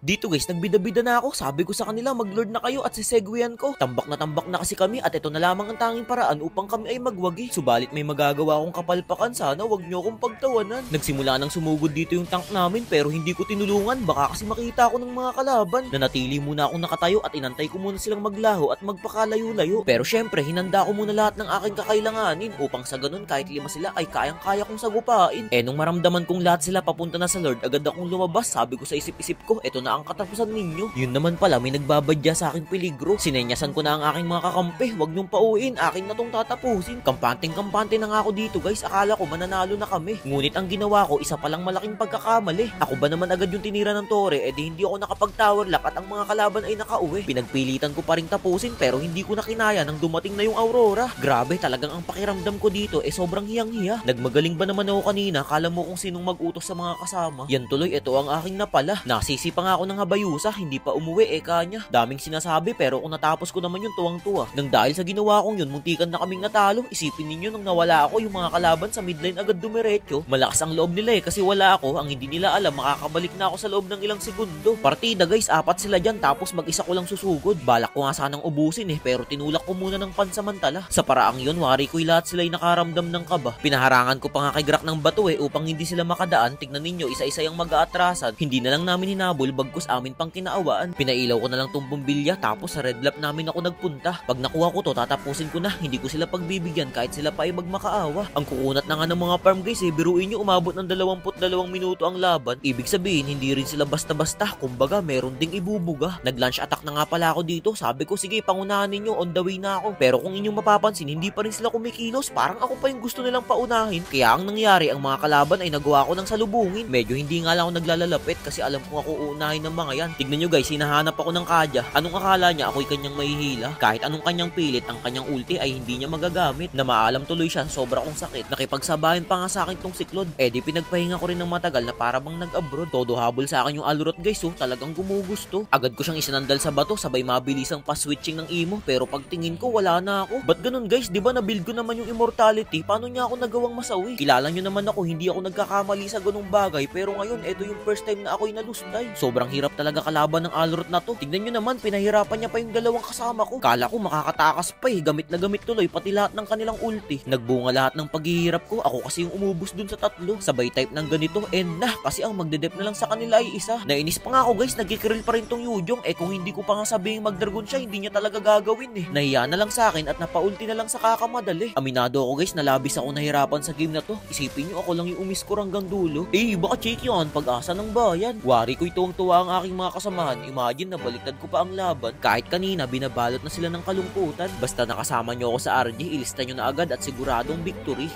Dito guys, nagbida-bida na ako. Sabi ko sa kanila, mag-lord na kayo at sisegwayan ko. Tambak na kasi kami at ito na lamang ang tanging paraan upang kami ay magwagi. Subalit may magagawa akong kapalpakan, sana wag nyo akong pagtawanan. Nagsimula nang sumugod dito yung tank namin pero hindi ko tinulungan. Baka kasi makita ako ng mga kalaban. Nanatili muna akong nakatayo at inantay ko muna silang maglaho at magpakalayo-layo. Pero syempre, hinanda ko muna lahat ng aking kakailanganin upang sa ganun kahit 5 sila ay kayang-kaya kong sagupain. Nung maramdaman kong lahat sila papunta na sa lord, agad akong lumabas. Sabi ko sa isip-isip ko, eto na ang katapusan ninyo. Yun naman pala, may nagbabadya sa aking peligro. Sinenyasan ko na ang aking mga kakampi. Huwag niyong pauwiin, akin na tong tatapusin. Kampanteng-kampante na nga ako dito guys. Akala ko mananalo na kami. Ngunit ang ginawa ko, isa palang malaking pagkakamali. Ako ba naman agad yung tinira ng tore, di hindi ako nakapag-tower lock at ang mga kalaban ay nakauwi. Pinagpilitan ko pa ring tapusin pero hindi ko na kinaya nang dumating na yung Aurora. Grabe, talagang ang pakiramdam ko dito sobrang hiyang-hiya. Nagmagaling ba naman ako kanina? Kala mo kung sinong mag-utos sa mga kasama. Yan tuloy, ito ang aking napala. Nasisi pa nga ako ng habayusa, hindi pa umuwi kanya. Daming sinasabi pero kung natapos ko naman yun tuwang-tuwa. Nang dahil sa ginawa kong yun, muntikan na kaming natalo. Isipin ninyo nang nawala ako, yung mga kalaban sa midline agad dumiretso. Malakas ang loob nila kasi wala ako. Ang hindi nila alam, makakabalik na ako sa loob ng ilang segundo. Partida guys, 4 sila dyan tapos mag-isa ko lang susugod. Balak ko nga sanang ubusin pero tinulak ko muna ng pansamantala. Sa paraang yun, wari ko'y lahat sila'y nakaramdam ng kaba. Pinaharangan ko pa nga kay Grak ng bato upang hindi sila makadaan. Tignan ninyo, isa-isa yung mag-aatrasan. Hindi na lang namin hinabol bagkus amin pang kinaawaan. Pinailaw ko na lang tong bombilya tapos sa red lap namin ako nagpunta. Pag nakuha ko to, tatapusin ko na. Hindi ko sila pagbibigyan kahit sila pa ay magmakaawa. Ang kukunat na nga ng mga farm guys biruin nyo, umabot ng 22 minuto ang laban. Ibig sabihin, hindi rin sila basta-basta. Kumbaga, meron ding ibubuga. Nag-launch attack na nga pala ako dito. Sabi ko, sige, pangunahan ninyo, on the way na ako. Pero kung inyong mapapansin, hindi pa rin sila kumikilos. Parang ako pa yung gusto nilang paunahin. Kaya ang nangyari, ang mga kalaban ay nagawa ko ng salubungin. Medyo hindi nga lang ako naglalalapit kasi alam kong ako uunahin ng mga yan. Tignan nyo guys, hinahanap ako ng Kadya. Anong akala niya ako'y kanyang mahihila? Kahit anong kanyang pilit, ang kanyang ulti ay hindi niya magagamit. Na maalam tuloy siya, sobra kong sakit. Nakipagsabayan pa nga sa akin tong siklod. Di pinagpahinga ko rin ng matagal na para bang nag-abroad. Todo habol sa akin yung Alurot guys talagang gumugusto. Agad ko siyang isinandal sa bato, sabay mabilisang pa-switching ng imo. Pero pagtingin ko, wala na ako. Ba't ganun guys? Di ba na-build ko naman yung immortality? Paano niya ako nagawang masawi? Kilala nyo naman ako, hindi ako nagkakamali sa ganung bagay. Pero ngayon, eto yung first time na ako'y nalustay. Sobrang hirap talaga kalaban ng Alurot na to. Tignan nyo naman, pinahirapan niya pa yung dalawang kasama ko. Kala ko makakatakas pa gamit na gamit tuloy pati lahat ng kanilang ulti. Nagbunga lahat ng paghihirap ko. Ako kasi yung umubos dun sa tatlo. Sabay type ng ganito, kasi ang magdedep na lang sa kanila ay isa. Nainis pa nga ako guys, nagkikrill pa rin tong Yujong. Kung hindi ko pa nga sabihing magdragon siya, hindi niya talaga gagawin Nahiya na lang sa akin at napaulti na lang sa kakamadali. Aminado ako guys, nalabis ako nahirapan sa game na to. Isipin nyo, ako lang yung umiscore hanggang dulo. Baka check yan, pag-asa ng bayan. Wari ko'y tuwang-tuwa ang aking mga kasamahan. Imagine na baliktad ko pa ang laban. Kahit kanina, binabalot na sila ng kalungkutan. Basta nakasama nyo ako sa RG, ilista nyo na agad at siguradong victory.